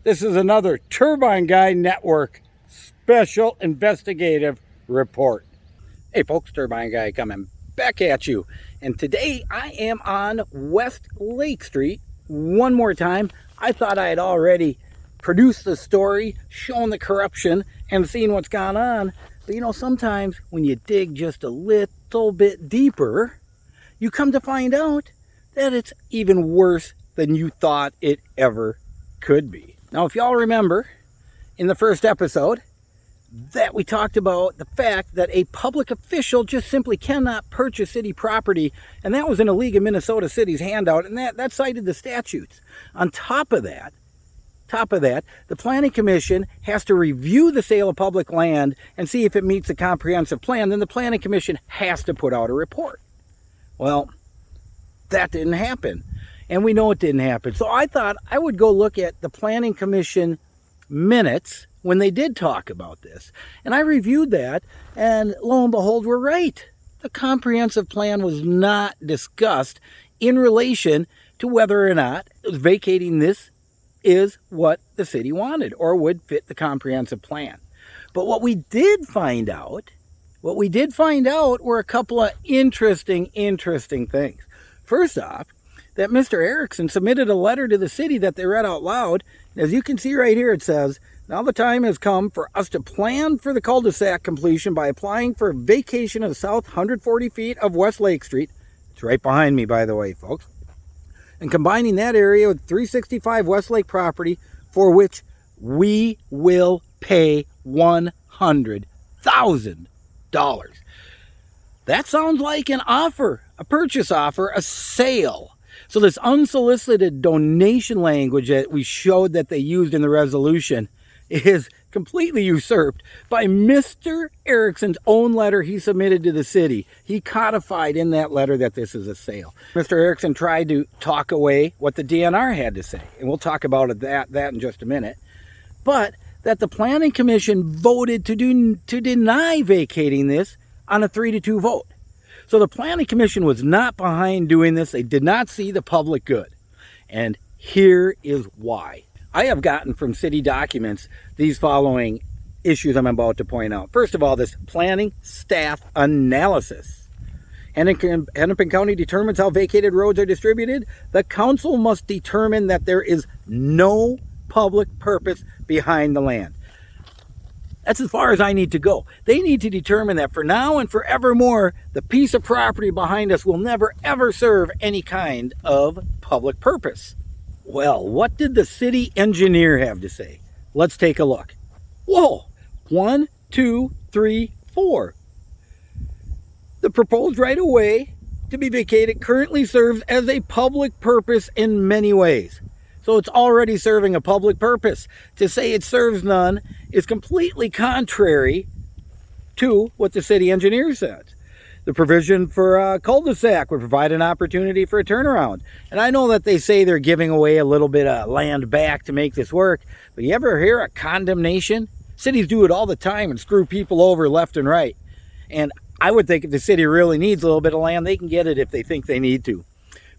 This is another Turbine Guy Network special investigative report. Hey folks, Turbine Guy coming back at you. And today I am on West Lake Street one more time. I thought I had already produced the story, shown the corruption, and seen what's gone on. But you know, sometimes when you dig just a little bit deeper, you come to find out that it's even worse than you thought it ever could be. Now, if y'all remember in the first episode that we talked about the fact that a public official just simply cannot purchase city property, and that was in a League of Minnesota Cities handout, and that cited the statutes. On top of that, the Planning Commission has to review the sale of public land and see if it meets the comprehensive plan. Then the Planning Commission has to put out a report. Well, that didn't happen. And we know it didn't happen. So I thought I would go look at the Planning Commission minutes when they did talk about this. And I reviewed that, and lo and behold, we're right. The comprehensive plan was not discussed in relation to whether or not vacating this is what the city wanted or would fit the comprehensive plan. But what we did find out were a couple of interesting things. First off, that Mr. Erickson submitted a letter to the city that they read out loud. As you can see right here, it says, "Now the time has come for us to plan for the cul-de-sac completion by applying for vacation of the south 140 feet of West Lake Street." It's right behind me, by the way, folks. "And combining that area with 365 West Lake property, for which we will pay $100,000. That sounds like an offer, a purchase offer, a sale. So this unsolicited donation language that we showed that they used in the resolution is completely usurped by Mr. Erickson's own letter he submitted to the city. He codified in that letter that this is a sale. Mr. Erickson tried to talk away what the DNR had to say, and we'll talk about that in just a minute. But that the Planning Commission voted to deny vacating this on a 3-2 vote. So the Planning Commission was not behind doing this. They did not see the public good. And here is why. I have gotten from city documents these following issues I'm about to point out. First of all, this planning staff analysis. Hennepin County determines how vacated roads are distributed. The council must determine that there is no public purpose behind the land. That's as far as I need to go. They need to determine that for now and forevermore, the piece of property behind us will never ever serve any kind of public purpose. Well, what did the city engineer have to say? Let's take a look. Whoa, 1, 2, 3, 4. The proposed right-of-way to be vacated currently serves as a public purpose in many ways. So it's already serving a public purpose. To say it serves none is completely contrary to what the city engineer said. The provision for a cul-de-sac would provide an opportunity for a turnaround. And I know that they say they're giving away a little bit of land back to make this work, but you ever hear a condemnation? Cities do it all the time and screw people over left and right. And I would think if the city really needs a little bit of land, they can get it if they think they need to.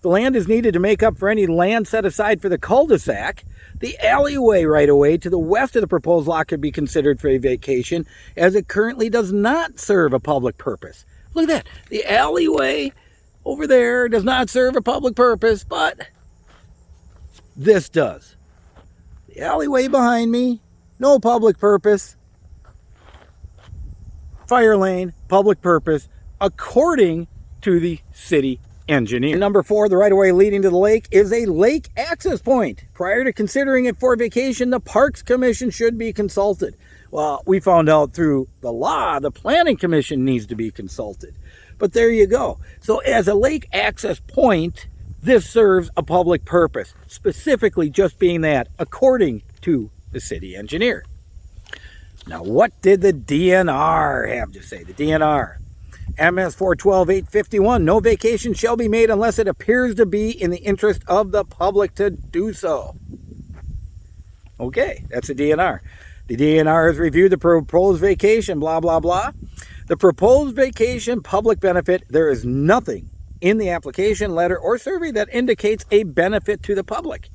The land is needed to make up for any land set aside for the cul-de-sac. The alleyway right-of-way to the west of the proposed lot could be considered for a vacation, as it currently does not serve a public purpose. Look at that. The alleyway over there does not serve a public purpose, but this does. The alleyway behind me, no public purpose. Fire lane, public purpose, according to the city engineer. Number 4, the right-of-way leading to the lake is a lake access point. Prior to considering it for vacation, the Parks Commission should be consulted. Well, we found out through the law, the Planning Commission needs to be consulted. But there you go. So as a lake access point, this serves a public purpose, specifically just being that, according to the city engineer. Now, what did the DNR have to say? The DNR. MS 412-851, no vacation shall be made unless it appears to be in the interest of the public to do so. Okay, that's the DNR. The DNR has reviewed the proposed vacation, blah, blah, blah. The proposed vacation public benefit, there is nothing in the application, letter, or survey that indicates a benefit to the public.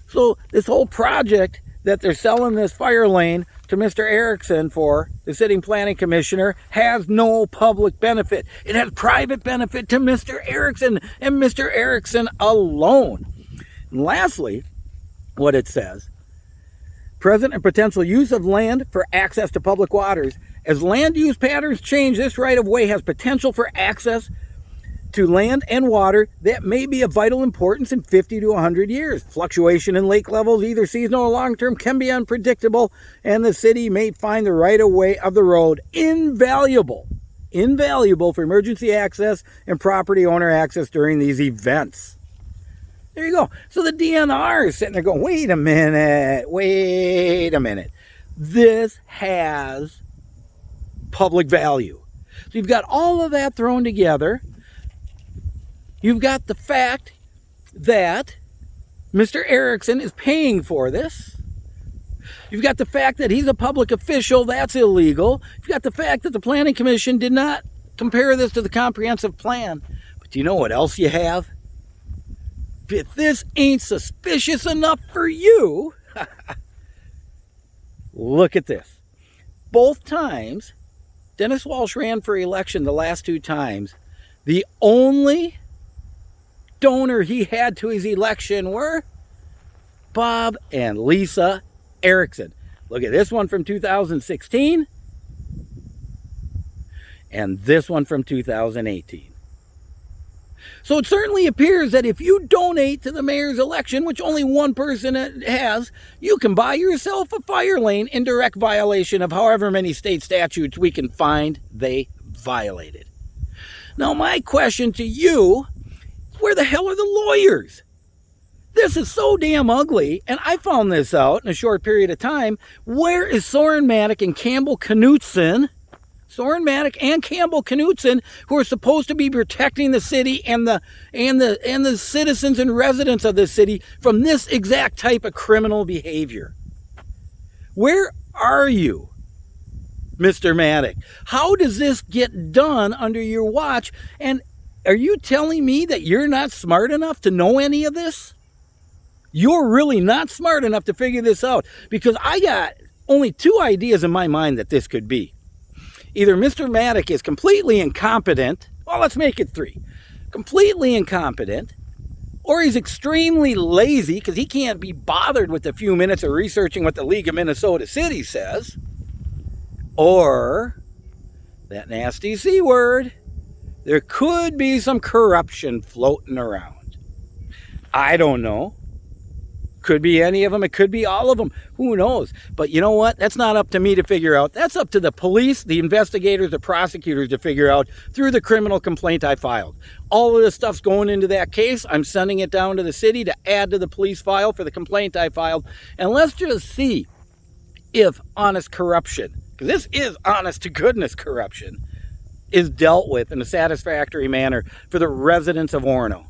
So this whole project that they're selling this fire lane to Mr. Erickson for, the sitting planning commissioner, has no public benefit. It has private benefit to Mr. Erickson and Mr. Erickson alone. And lastly, what it says, present and potential use of land for access to public waters. As land use patterns change, this right-of-way has potential for access to land and water that may be of vital importance in 50 to 100 years. Fluctuation in lake levels, either seasonal or long-term, can be unpredictable, and the city may find the right-of-way of the road invaluable for emergency access and property owner access during these events. There you go. So the DNR is sitting there going, wait a minute. This has public value. So you've got all of that thrown together. You've got the fact that Mr. Erickson is paying for this. You've got the fact that he's a public official. That's illegal. You've got the fact that the Planning Commission did not compare this to the comprehensive plan. But do you know what else you have? If this ain't suspicious enough for you, look at this. Both times, Dennis Walsh ran for election the last two times. The only donor he had to his election were Bob and Lisa Erickson. Look at this one from 2016 and this one from 2018. So it certainly appears that if you donate to the mayor's election, which only one person has, you can buy yourself a fire lane in direct violation of however many state statutes we can find they violated. Now, my question to you, where the hell are the lawyers? This is so damn ugly, and I found this out in a short period of time. Where is Soren Maddock and Campbell Knutson? Soren Maddock and Campbell Knutson, who are supposed to be protecting the city and the citizens and residents of this city from this exact type of criminal behavior. Where are you, Mr. Maddock? How does this get done under your watch? And are you telling me that you're not smart enough to know any of this? You're really not smart enough to figure this out, because I got only two ideas in my mind that this could be. Either Mr. Maddock is completely incompetent, well, let's make it three. Completely incompetent, or he's extremely lazy because he can't be bothered with a few minutes of researching what the League of Minnesota Cities says, or that nasty C word, there could be some corruption floating around. I don't know. Could be any of them. It could be all of them. Who knows? But you know what? That's not up to me to figure out. That's up to the police, the investigators, the prosecutors to figure out through the criminal complaint I filed. All of this stuff's going into that case. I'm sending it down to the city to add to the police file for the complaint I filed. And let's just see if honest corruption, because this is honest to goodness corruption, is dealt with in a satisfactory manner for the residents of Orono.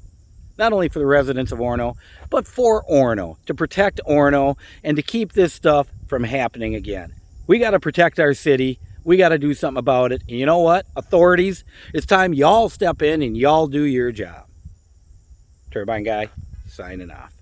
Not only for the residents of Orono, but for Orono, to protect Orono and to keep this stuff from happening again. We got to protect our city. We got to do something about it. And you know what? Authorities, it's time y'all step in and y'all do your job. Turbine Guy, signing off.